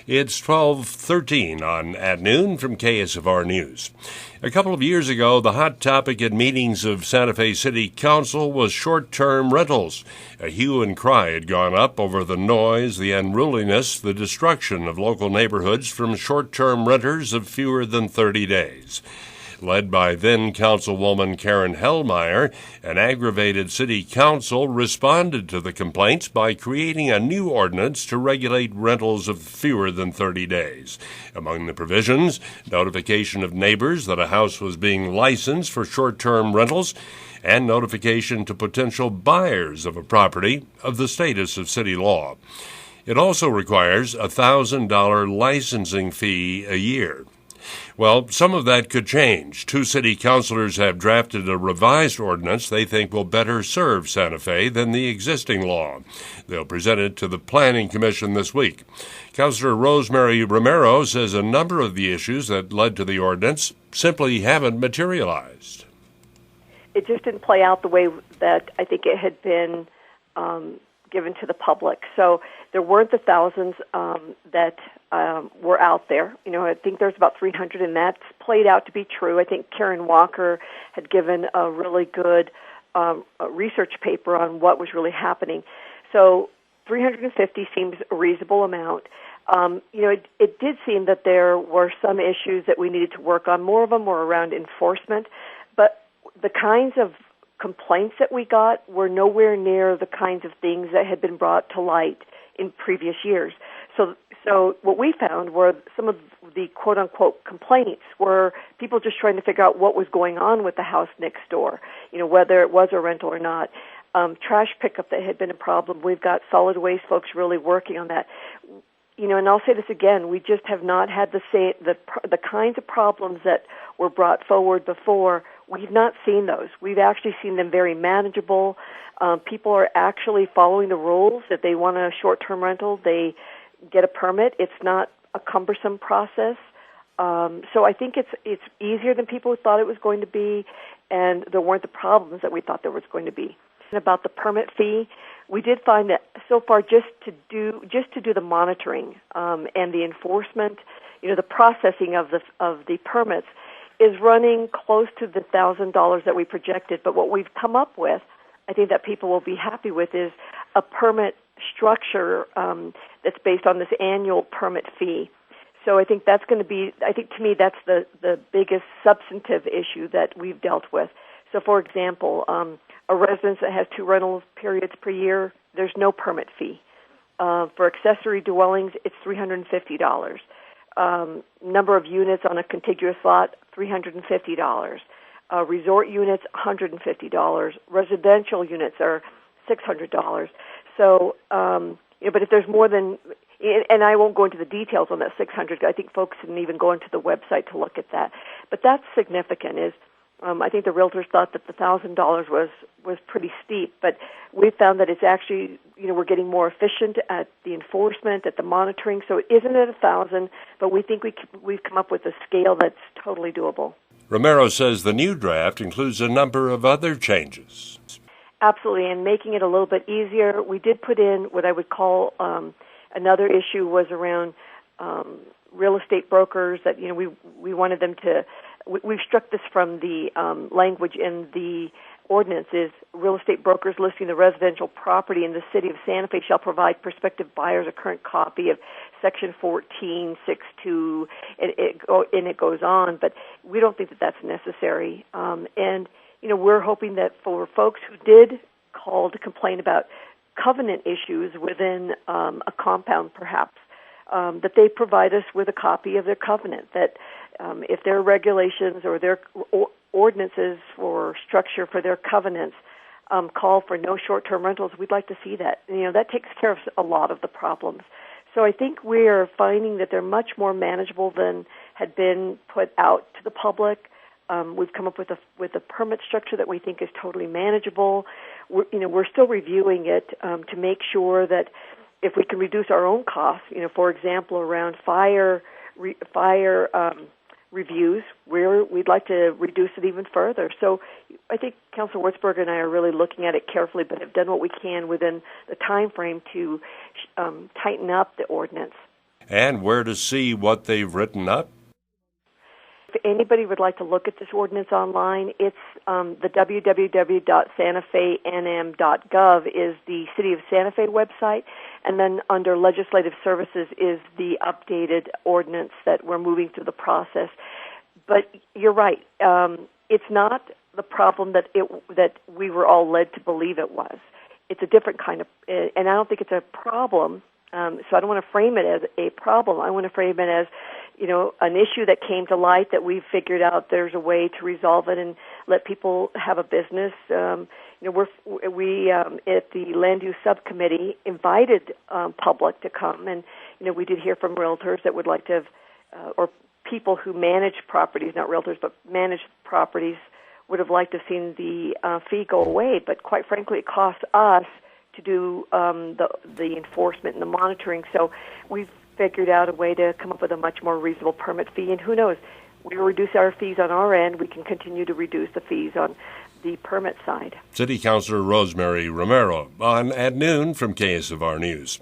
It's 12:13 on At Noon from KSFR News. A couple of years ago, the hot topic at meetings of Santa Fe City Council was short-term rentals. A hue and cry had gone up over the noise, the unruliness, the destruction of local neighborhoods from short-term renters of fewer than 30 days. Led by then-Councilwoman Karen Hellmeyer, an aggravated city council responded to the complaints by creating a new ordinance to regulate rentals of fewer than 30 days. Among the provisions, notification of neighbors that a house was being licensed for short-term rentals, and notification to potential buyers of a property of the status of city law. It also requires a $1,000 licensing fee a year. Well, some of that could change. Two city councilors have drafted a revised ordinance they think will better serve Santa Fe than the existing law. They'll present it to the Planning Commission this week. Councilor Rosemary Romero says a number of the issues that led to the ordinance simply haven't materialized. It just didn't play out the way that I think it had been given to the public. So there weren't the thousands that were out there. I think there's about 300, and that's played out to be true. I think Karen Walker had given a really good research paper on what was really happening. So 350 seems a reasonable amount. It did seem that there were some issues that we needed to work on. More of them were around enforcement, but the kinds of complaints that we got were nowhere near the kinds of things that had been brought to light in previous years. So what we found were some of the quote-unquote complaints were people just trying to figure out what was going on with the house next door, whether it was a rental or not. Trash pickup that had been a problem. We've got solid waste folks really working on that. And I'll say this again, we just have not had the kinds of problems that were brought forward before. We've not seen those. We've actually seen them very manageable. People are actually following the rules. If they want a short-term rental, they get a permit. It's not a cumbersome process. So I think it's easier than people thought it was going to be, and there weren't the problems that we thought there was going to be. And about the permit fee, we did find that so far just to do the monitoring and the enforcement, the processing of the permits is running close to the $1,000 that we projected. But what we've come up with, I think that people will be happy with, is a permit structure that's based on this annual permit fee. So I think that's going to be, to me, that's the biggest substantive issue that we've dealt with. So, for example, a residence that has 2 rental periods per year, there's no permit fee. For accessory dwellings, it's $350. Number of units on a contiguous lot, $350. Resort units, $150. Residential units are $600. So, but if there's more than, and I won't go into the details on that $600. I think folks didn't even go into the website to look at that. But that's significant. I think the realtors thought that the $1,000 was pretty steep, but we found that it's actually, we're getting more efficient at the enforcement, at the monitoring. So it isn't at $1,000, but we think we've come up with a scale that's totally doable. Romero says the new draft includes a number of other changes. Absolutely, and making it a little bit easier. We did put in what I would call another issue was around real estate brokers that, we wanted them to, we've struck this from the language in the ordinance is real estate brokers listing the residential property in the city of Santa Fe shall provide prospective buyers a current copy of Section 14.6.2, and it goes on, but we don't think that that's necessary. And we're hoping that for folks who did call to complain about covenant issues within a compound, perhaps, that they provide us with a copy of their covenant, that if their regulations or their ordinances for structure for their covenants call for no short-term rentals, we'd like to see that. That takes care of a lot of the problems. So I think we're finding that they're much more manageable than had been put out to the public. We've come up with a permit structure that we think is totally manageable. We're still reviewing it to make sure that if we can reduce our own costs, for example, around fire reviews, we'd like to reduce it even further. So I think Councilor Wurzburger and I are really looking at it carefully, but have done what we can within the time frame to tighten up the ordinance. And where to see what they've written up? If anybody would like to look at this ordinance online, it's the www.santafenm.gov is the City of Santa Fe website, and then under Legislative Services is the updated ordinance that we're moving through the process. But you're right. It's not the problem that we were all led to believe it was. It's a different kind of, and I don't think it's a problem. So I don't want to frame it as a problem. I want to frame it as, an issue that came to light that we've figured out there's a way to resolve it and let people have a business. We at the Land Use Subcommittee invited public to come, and we did hear from realtors that would like to have, or people who manage properties, not realtors, but manage properties, would have liked to have seen the fee go away. But quite frankly, it costs us to do the enforcement and the monitoring. So we've figured out a way to come up with a much more reasonable permit fee. And who knows, we reduce our fees on our end, we can continue to reduce the fees on the permit side. City Councilor Rosemary Romero on At Noon from KSFR News.